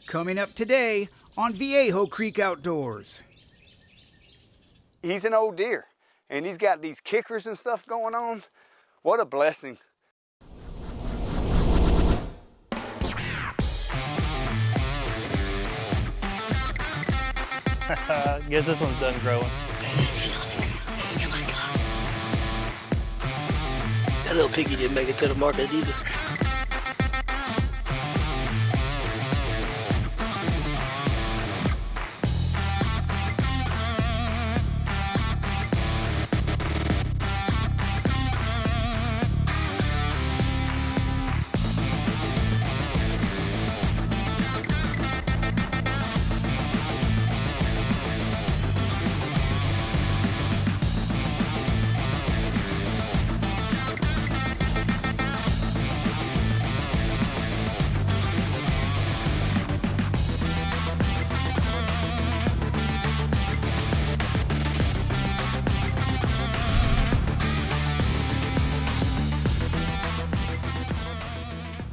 Coming up today on Viejo Creek Outdoors. He's an old deer, and he's got these kickers and stuff going on. What a blessing. Guess this one's done growing. That little piggy didn't make it to the market either.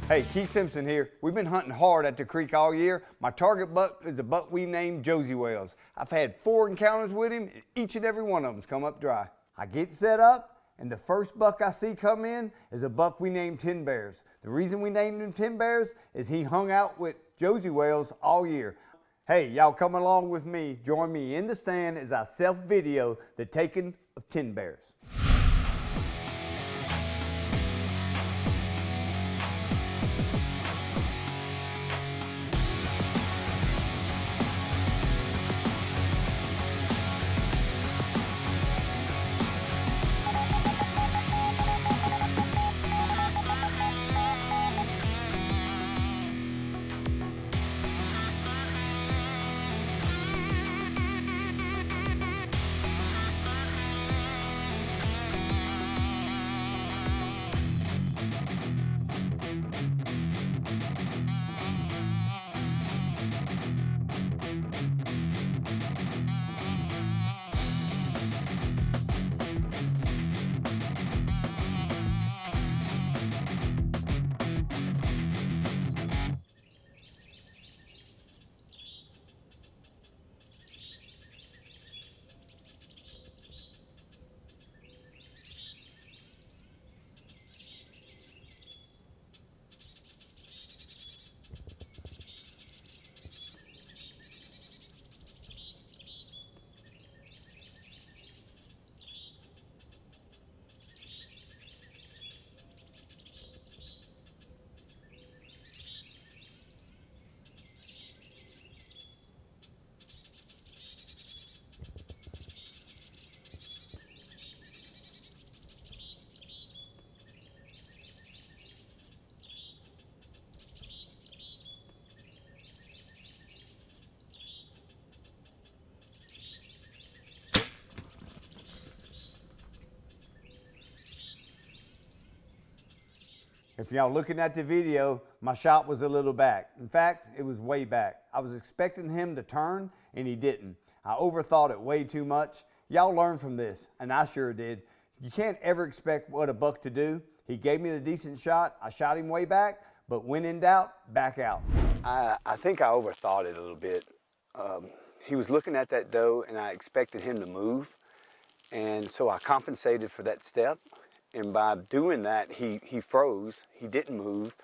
Hey, Keith Simpson here. We've been hunting hard at the creek all year. My target buck is a buck we named Josie Wells. I've had 4 encounters with him, and each and every one of them's come up dry. I get set up, and the first buck I see come in is a buck we named 10 Bears. The reason we named him 10 Bears is he hung out with Josie Wells all year. Hey, y'all come along with me. Join me in the stand as I self-video the taking of 10 Bears. If y'all looking at the video, my shot was a little back. In fact, it was way back. I was expecting him to turn, and he didn't. I overthought it way too much. Y'all learn from this, and I sure did. You can't ever expect what a buck to do. He gave me the decent shot. I shot him way back, but when in doubt, back out. I think I overthought it a little bit. He was looking at that doe, and I expected him to move, and so I compensated for that step. And by doing that, he froze, he didn't move,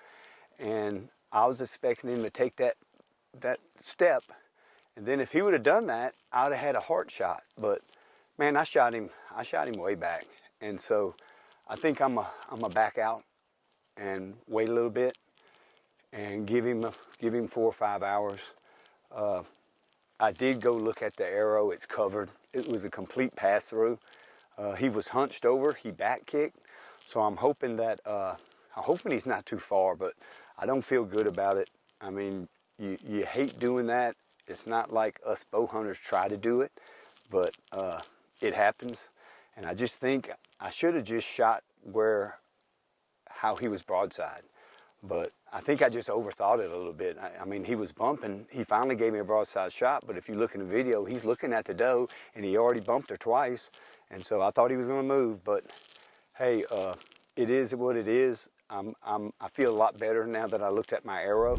and I was expecting him to take that step, and then if he would have done that, I would have had a heart shot. But man, I shot him way back, and so I think I'm a back out and wait a little bit and give him 4 or 5 hours. I did go look at the arrow. It's covered. It was a complete pass through. He was hunched over, he back kicked, so I'm hoping that, I'm hoping he's not too far, but I don't feel good about it. I mean, you hate doing that. It's not like us bow hunters try to do it, but it happens. And I just think I should have just shot how he was broadside. But I think I just overthought it a little bit. I mean, he was bumping. He finally gave me a broadside shot, but if you look in the video, he's looking at the doe, and he already bumped her twice. And so I thought he was going to move, but hey, it is what it is. I feel a lot better now that I looked at my arrow.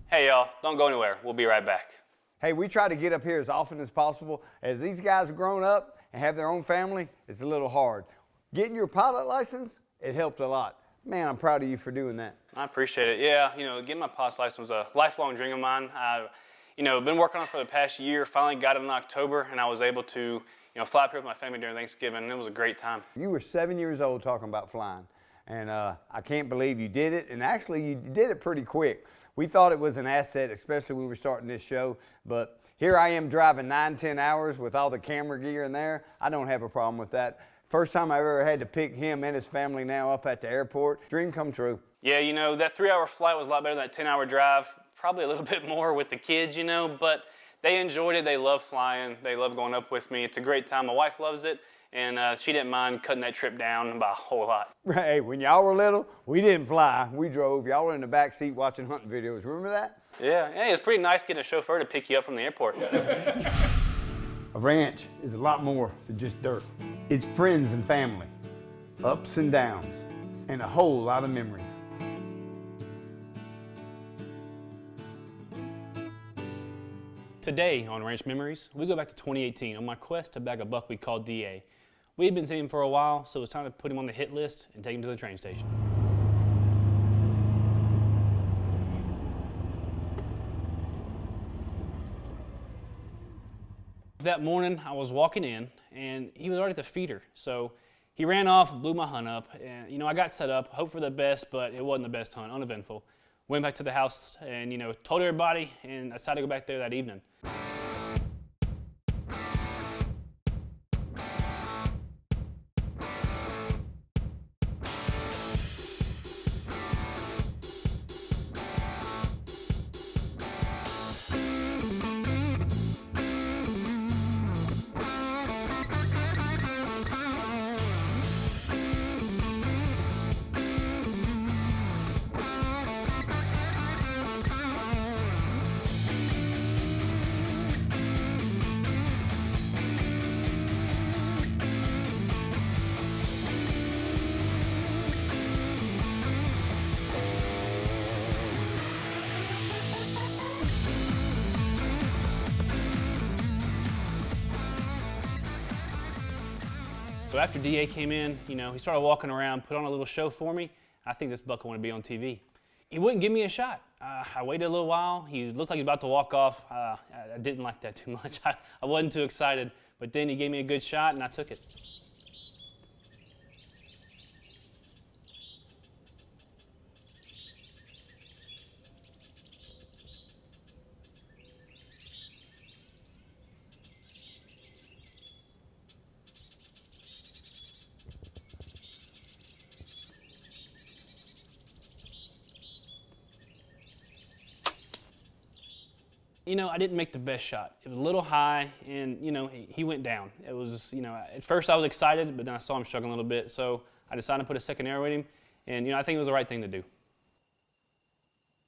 Hey y'all, don't go anywhere. We'll be right back. Hey, we try to get up here as often as possible. As these guys have grown up and have their own family, it's a little hard. Getting your pilot license, it helped a lot. Man, I'm proud of you for doing that. I appreciate it. Yeah, getting my pilot's license was a lifelong dream of mine. I've been working on it for the past year. Finally got it in October, and I was able to, fly up here with my family during Thanksgiving, and it was a great time. You were 7 years old talking about flying, and I can't believe you did it, and actually you did it pretty quick. We thought it was an asset, especially when we were starting this show, but here I am driving 9-10 hours with all the camera gear in there. I don't have a problem with that. First time I ever had to pick him and his family now up at the airport. Dream come true. Yeah, that 3-hour flight was a lot better than that 10-hour drive. Probably a little bit more with the kids, but they enjoyed it. They love flying. They love going up with me. It's a great time. My wife loves it, and she didn't mind cutting that trip down by a whole lot. Hey, when y'all were little, we didn't fly. We drove. Y'all were in the back seat watching hunting videos. Remember that? Yeah, it's pretty nice getting a chauffeur to pick you up from the airport. A ranch is a lot more than just dirt. It's friends and family, ups and downs, and a whole lot of memories. Today on Ranch Memories, we go back to 2018 on my quest to bag a buck we called DA. We had been seeing him for a while, so it was time to put him on the hit list and take him to the train station. That morning, I was walking in, and he was already at the feeder, so he ran off, blew my hunt up, and I got set up, hoped for the best, but it wasn't the best hunt, uneventful. Went back to the house and, told everybody, and I decided to go back there that evening. So after DA came in, he started walking around, put on a little show for me. I think this buck wanted to be on TV. He wouldn't give me a shot. I waited a little while. He looked like he was about to walk off. I didn't like that too much. I wasn't too excited, but then he gave me a good shot and I took it. I didn't make the best shot. It was a little high, and, he went down. It was, at first I was excited, but then I saw him struggling a little bit, so I decided to put a second arrow at him, and, I think it was the right thing to do.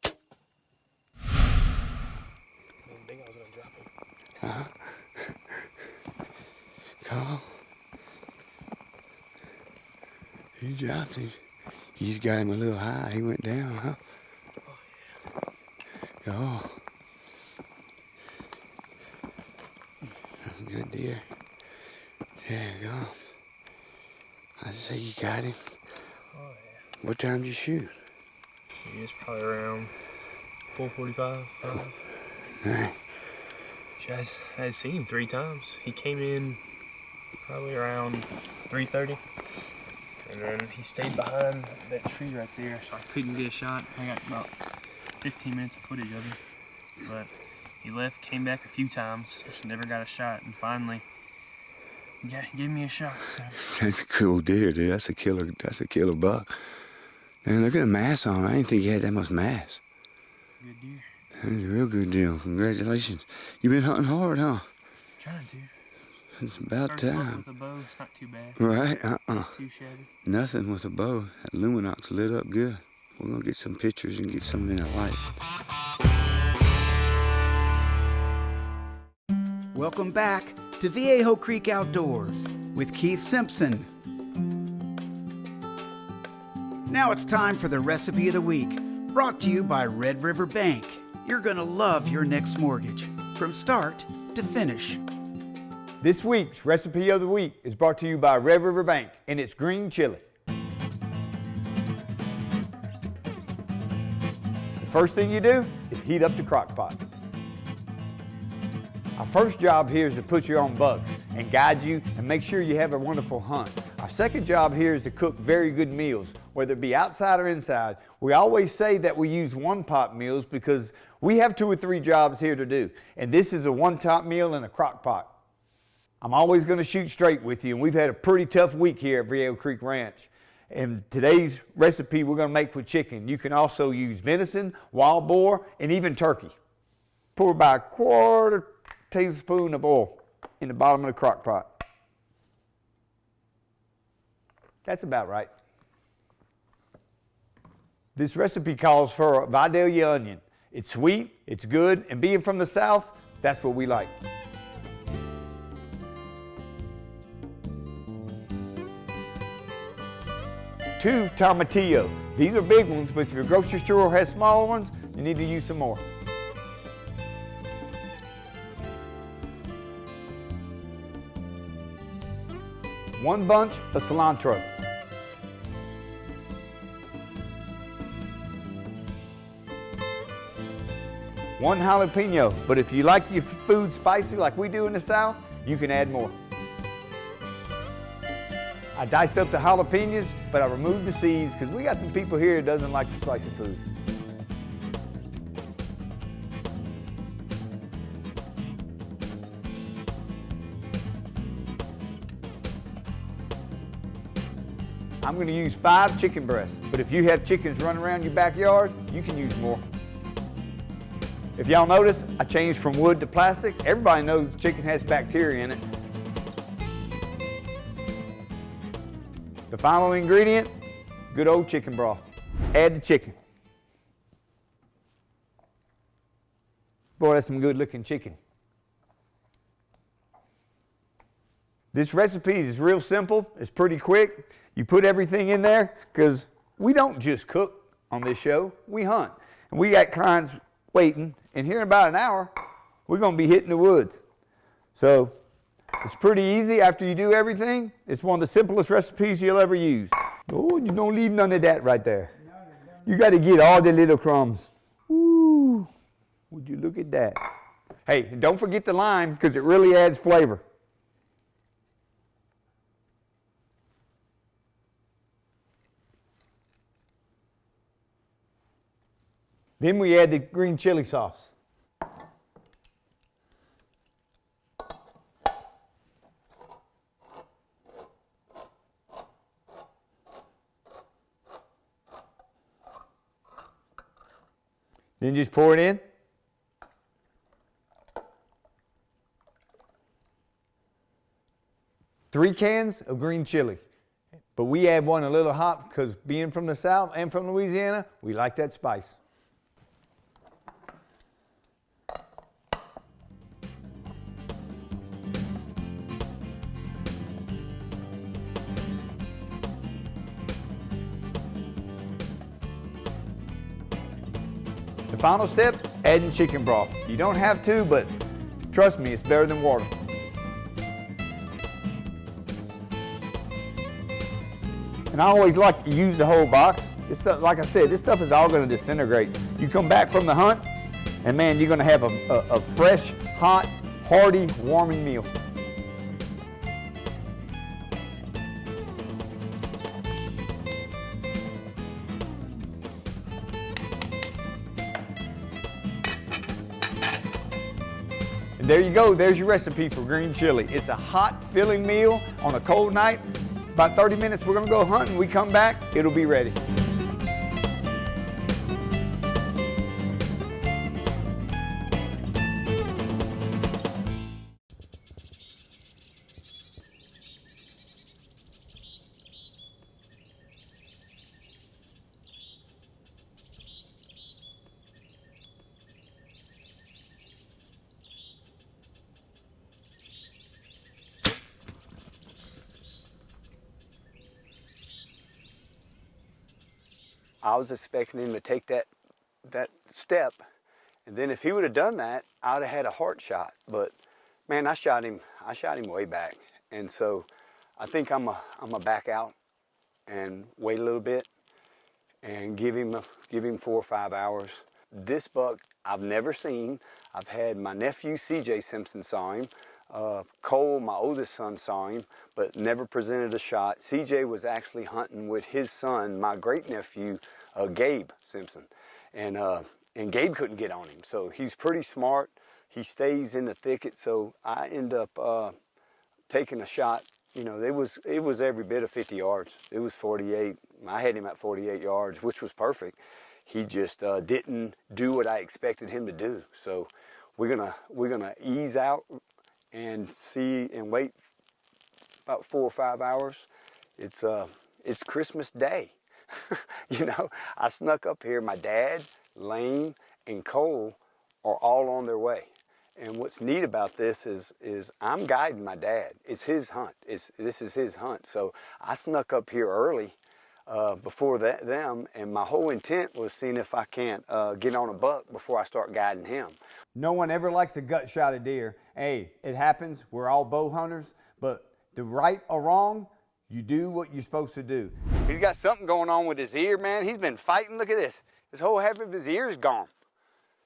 I didn't think I was going to drop him. Come on. He dropped him. You just got him a little high. He went down, huh? Oh, yeah. Oh. That's a good deer. There you go. I say you got him. Oh, yeah. What time did you shoot? It was probably around 4:45, 5. Right. I had seen him 3 times. He came in probably around 3:30. And then he stayed behind that tree right there, so I couldn't get a shot. I got about 15 minutes of footage of him. But he left, came back a few times, just never got a shot, and finally gave me a shot. So. That's a cool deer, dude. That's a killer buck. Man, look at the mass on him. I didn't think he had that much mass. Good deer. That's a real good deal. Congratulations. You've been hunting hard, huh? Trying to. It's about First buck time. with a bow, it's not too bad. Right? Not too shabby. Nothing with a bow. That 𝘓𝘢𝘠 lit up good. We're gonna get some pictures and get some in the light. Welcome back to Viejo Creek Outdoors with Keith Simpson. Now it's time for the recipe of the week, brought to you by Red River Bank. You're gonna love your next mortgage, from start to finish. This week's Recipe of the Week is brought to you by Red River Bank and its green chili. The first thing you do is heat up the crock pot. Our first job here is to put you on bucks and guide you and make sure you have a wonderful hunt. Our second job here is to cook very good meals, whether it be outside or inside. We always say that we use one-pot meals because we have 2 or 3 jobs here to do, and this is a one-pot meal in a crock pot. I'm always going to shoot straight with you, and we've had a pretty tough week here at Viejo Creek Ranch. And today's recipe we're going to make with chicken. You can also use venison, wild boar, and even turkey. Pour about 1/4 tablespoon of oil in the bottom of the crock pot. That's about right. This recipe calls for Vidalia onion. It's sweet, it's good, and being from the South, that's what we like. Two tomatillo. These are big ones, but if your grocery store has smaller ones, you need to use some more. One bunch of cilantro. One jalapeno, but if you like your food spicy like we do in the South, you can add more. I diced up the jalapenos, but I removed the seeds because we got some people here that doesn't like the spicy food. I'm going to use 5 chicken breasts, but if you have chickens running around your backyard, you can use more. If y'all notice, I changed from wood to plastic. Everybody knows chicken has bacteria in it. The final ingredient, good old chicken broth. Add the chicken. Boy, that's some good looking chicken. This recipe is real simple. It's pretty quick. You put everything in there because we don't just cook on this show, we hunt. And we got clients waiting, and here in about an hour, we're gonna be hitting the woods. So it's pretty easy after you do everything. It's one of the simplest recipes you'll ever use. Oh, you don't leave none of that right there. You got to get all the little crumbs. Ooh, would you look at that? Hey, and don't forget the lime because it really adds flavor. Then we add the green chili sauce. Then just pour it in. Three cans of green chili. But we add one a little hot because being from the South and from Louisiana, we like that spice. The final step, adding chicken broth. You don't have to, but trust me, it's better than water. And I always like to use the whole box. This stuff, like I said, this stuff is all going to disintegrate. You come back from the hunt, and man, you're going to have a fresh, hot, hearty, warming meal. There you go, there's your recipe for green chili. It's a hot, filling meal on a cold night. About 30 minutes, we're gonna go hunting. We come back, it'll be ready. I was expecting him to take that step And then if he would have done that, I'd have had a heart shot. But man, I shot him way back. And so I think I'm a back out and wait a little bit and give him 4 or 5 hours. This buck I've never seen. I've had my nephew CJ Simpson saw him. Cole, my oldest son, saw him, but never presented a shot. CJ was actually hunting with his son, my great nephew, Gabe Simpson. And Gabe couldn't get on him. So he's pretty smart. He stays in the thicket. So I end up taking a shot. You know, it was every bit of 50 yards. It was 48. I had him at 48 yards, which was perfect. He just didn't do what I expected him to do. So we're gonna ease out and see and wait about 4 or 5 hours. It's Christmas Day. You know, I snuck up here. My dad, Lane, and Cole are all on their way. And what's neat about this is I'm guiding my dad. It's his hunt. This is his hunt. So I snuck up here early before them, and my whole intent was seeing if I can't get on a buck before I start guiding him. No one ever likes a gut shot of deer. Hey, it happens. We're all bow hunters, but the right or wrong, you do what you're supposed to do. He's got something going on with his ear, man. He's been fighting. Look at this. His whole half of his ear is gone.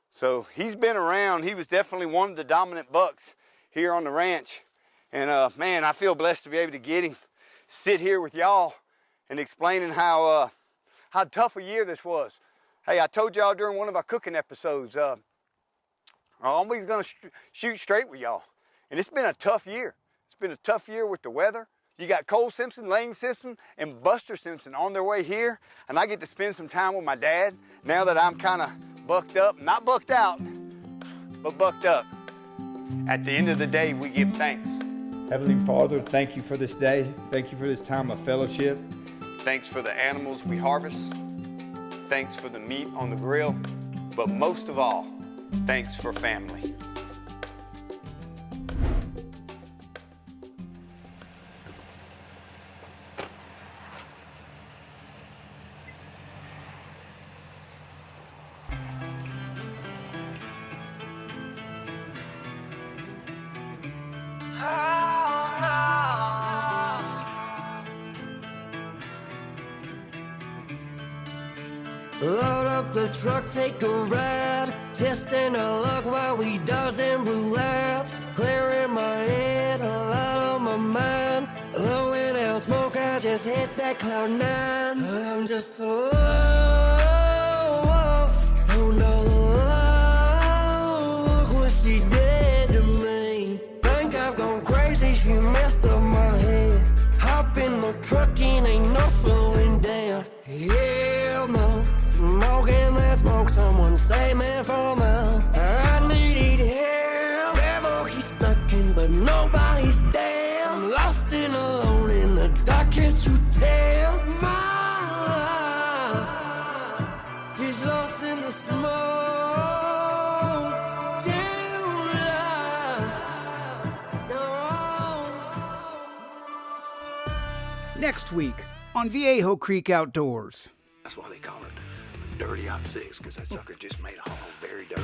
So he's been around. He was definitely one of the dominant bucks here on the ranch. And man, I feel blessed to be able to get him, sit here with y'all and explaining how tough a year this was. Hey, I told y'all during one of our cooking episodes, I'm always gonna shoot straight with y'all. And it's been a tough year. It's been a tough year with the weather. You got Cole Simpson, Lane Simpson, and Buster Simpson on their way here, and I get to spend some time with my dad now that I'm kind of bucked up. Not bucked out, but bucked up. At the end of the day, we give thanks. Heavenly Father, thank you for this day. Thank you for this time of fellowship. Thanks for the animals we harvest. Thanks for the meat on the grill. But most of all, thanks for family. Load up the truck, take a ride, testing our luck while we dodging roulette. Clearing my head, a lot on my mind. Blowing out smoke, I just hit that cloud 9. I'm just a lost, don't know the love. Look what she did to me. Think I've gone crazy, she messed up my head. Hop in the truck, ain't no slowing down. Hell no. Smoking that smoke, someone save me from hell. I need help. Devil, he's stuck in, but nobody's there. I'm lost and alone in the dark, can't you tell? My life is lost in the smoke. Too loud. Next week on Viejo Creek Outdoors. That's why they call it Dirty Hot 6, because that sucker just made a hole very dirty.